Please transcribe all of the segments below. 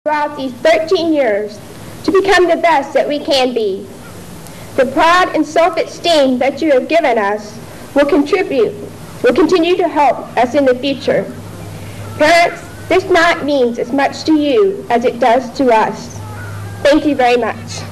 throughout these 13 years to become the best that we can be. The pride and self-esteem that you have given us will continue to help us in the future. Parents, this night means as much to you as it does to us. Thank you very much.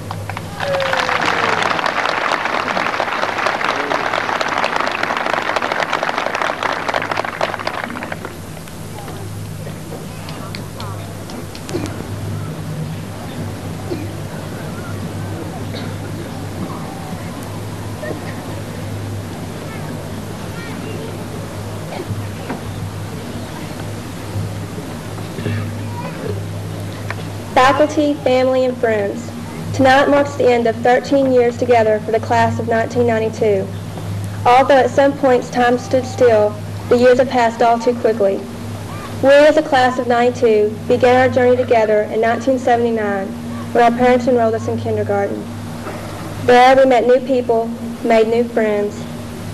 Faculty, family, and friends, tonight marks the end of 13 years together for the class of 1992. Although at some points time stood still, the years have passed all too quickly. We as a class of 92 began our journey together in 1979 when our parents enrolled us in kindergarten. There we met new people, made new friends,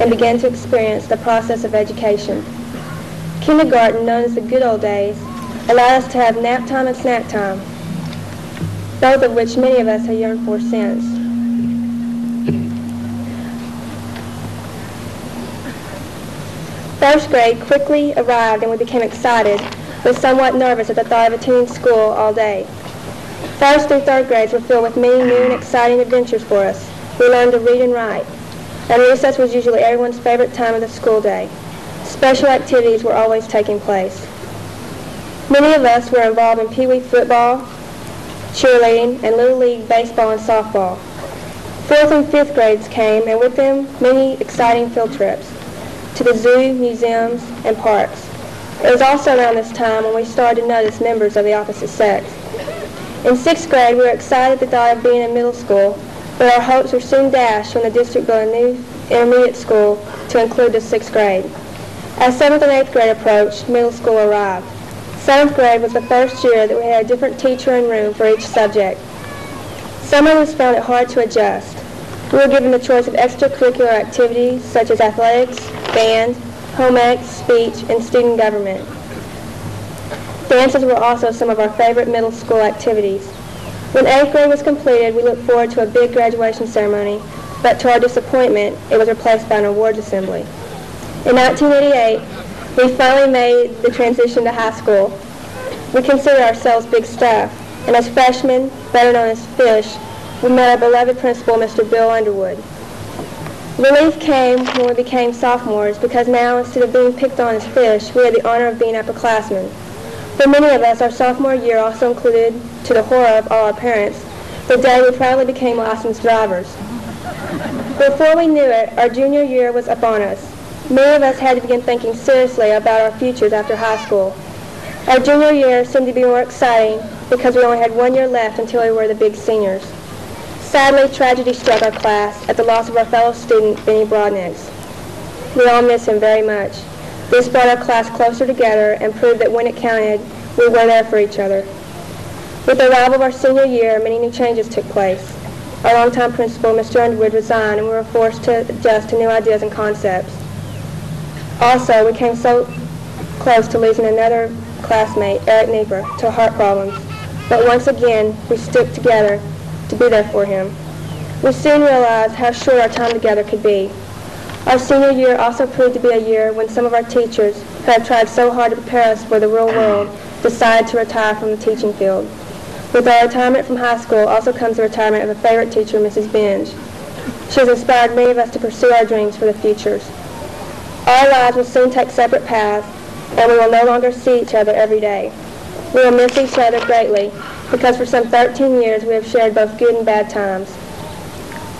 and began to experience the process of education. Kindergarten, known as the good old days, allowed us to have nap time and snack time, both of which many of us have yearned for since. First grade quickly arrived and we became excited, but somewhat nervous at the thought of attending school all day. First through third grades were filled with many new and exciting adventures for us. We learned to read and write, and recess was usually everyone's favorite time of the school day. Special activities were always taking place. Many of us were involved in Pee Wee football, cheerleading, and Little League baseball and softball. Fourth and fifth grades came, and with them, many exciting field trips to the zoo, museums, and parks. It was also around this time when we started to notice members of the opposite sex. In sixth grade, we were excited at the thought of being in middle school, but our hopes were soon dashed when the district built a new intermediate school to include the sixth grade. As seventh and eighth grade approached, middle school arrived. Seventh grade was the first year that we had a different teacher and room for each subject. Some of us found it hard to adjust. We were given the choice of extracurricular activities such as athletics, band, home ec, speech, and student government. Dances were also some of our favorite middle school activities. When eighth grade was completed, we looked forward to a big graduation ceremony, but to our disappointment, it was replaced by an awards assembly. In 1988, we finally made the transition to high school. We consider ourselves big stuff, and as freshmen, better known as Fish, we met our beloved principal, Mr. Bill Underwood. Relief came when we became sophomores because now, instead of being picked on as Fish, we had the honor of being upperclassmen. For many of us, our sophomore year also included, to the horror of all our parents, the day we proudly became licensed drivers. Before we knew it, our junior year was upon us. Many of us had to begin thinking seriously about our futures after high school. Our junior year seemed to be more exciting because we only had 1 year left until we were the big seniors. Sadly, tragedy struck our class at the loss of our fellow student, Benny Brodnitz. We all miss him very much. This brought our class closer together and proved that when it counted, we were there for each other. With the arrival of our senior year, many new changes took place. Our longtime principal, Mr. Underwood, resigned, and we were forced to adjust to new ideas and concepts. Also, we came so close to losing another classmate, Eric Nieper, to heart problems. But once again, we stuck together to be there for him. We soon realized how short our time together could be. Our senior year also proved to be a year when some of our teachers, who had tried so hard to prepare us for the real world, decided to retire from the teaching field. With our retirement from high school also comes the retirement of a favorite teacher, Mrs. Benge. She has inspired many of us to pursue our dreams for the futures. Our lives will soon take separate paths, and we will no longer see each other every day. We will miss each other greatly, because for some 13 years we have shared both good and bad times.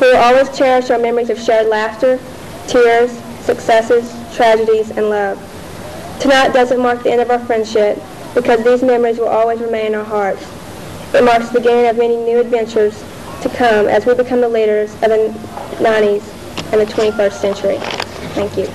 We will always cherish our memories of shared laughter, tears, successes, tragedies, and love. Tonight doesn't mark the end of our friendship, because these memories will always remain in our hearts. It marks the beginning of many new adventures to come as we become the leaders of the 90s and the 21st century. Thank you.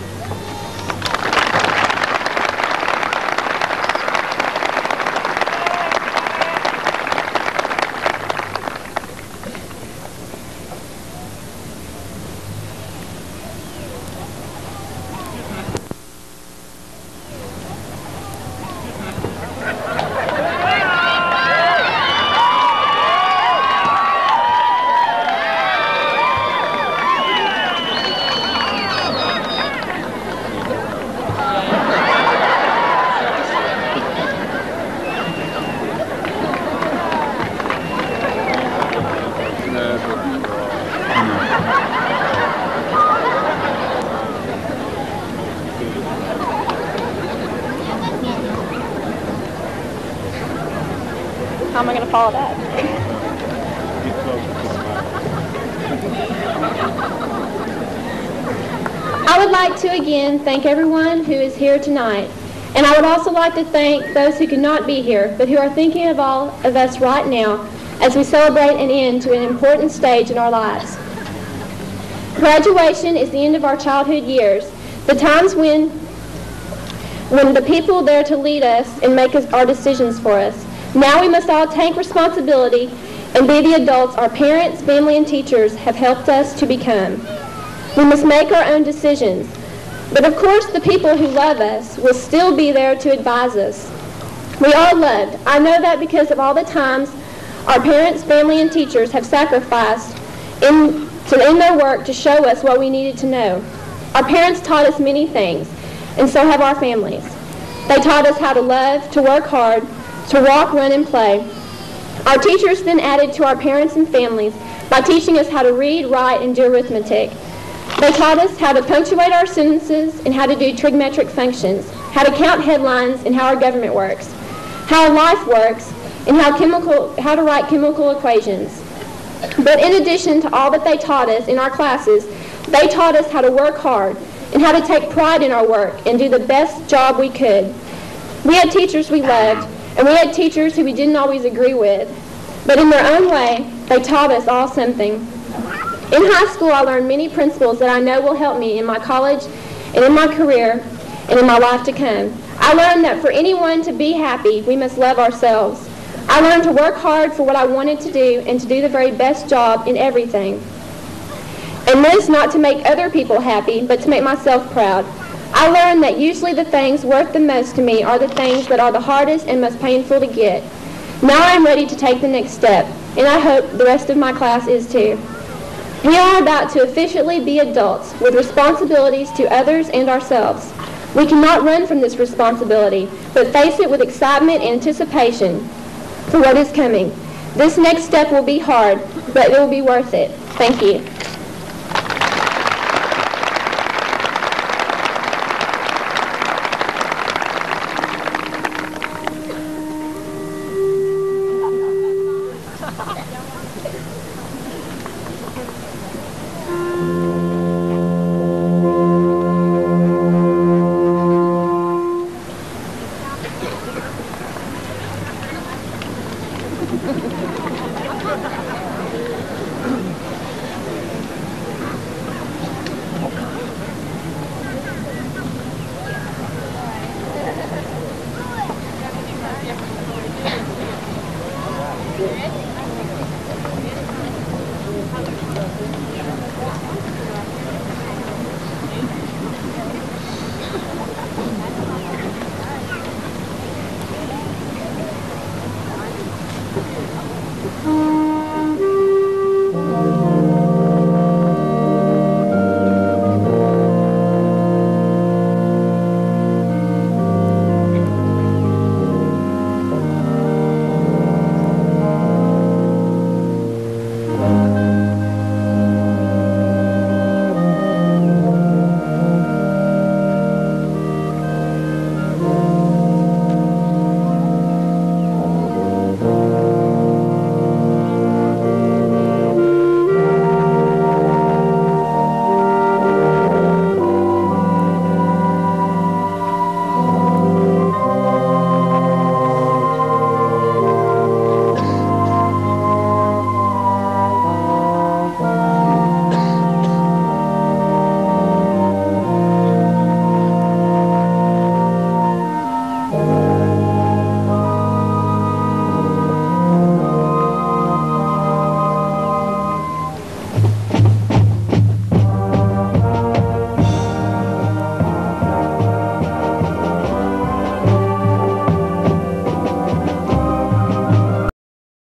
How am I going to follow that? I would like to again thank everyone who is here tonight. And I would also like to thank those who could not be here, but who are thinking of all of us right now as we celebrate an end to an important stage in our lives. Graduation is the end of our childhood years, the times when the people there to lead us and make our decisions for us. Now we must all take responsibility and be the adults our parents, family, and teachers have helped us to become. We must make our own decisions. But of course, the people who love us will still be there to advise us. We are loved. I know that because of all the times our parents, family, and teachers have sacrificed in their work to show us what we needed to know. Our parents taught us many things, and so have our families. They taught us how to love, to work hard, to walk, run, and play. Our teachers then added to our parents and families by teaching us how to read, write, and do arithmetic. They taught us how to punctuate our sentences and how to do trigonometric functions, how to count headlines and how our government works, how life works, and how to write chemical equations. But in addition to all that they taught us in our classes, they taught us how to work hard and how to take pride in our work and do the best job we could. We had teachers we loved, and we had teachers who we didn't always agree with. But in their own way, they taught us all something. In high school, I learned many principles that I know will help me in my college and in my career and in my life to come. I learned that for anyone to be happy, we must love ourselves. I learned to work hard for what I wanted to do and to do the very best job in everything. And this not to make other people happy, but to make myself proud. I learned that usually the things worth the most to me are the things that are the hardest and most painful to get. Now I'm ready to take the next step, and I hope the rest of my class is too. We are about to officially be adults with responsibilities to others and ourselves. We cannot run from this responsibility, but face it with excitement and anticipation for what is coming. This next step will be hard, but it will be worth it. Thank you.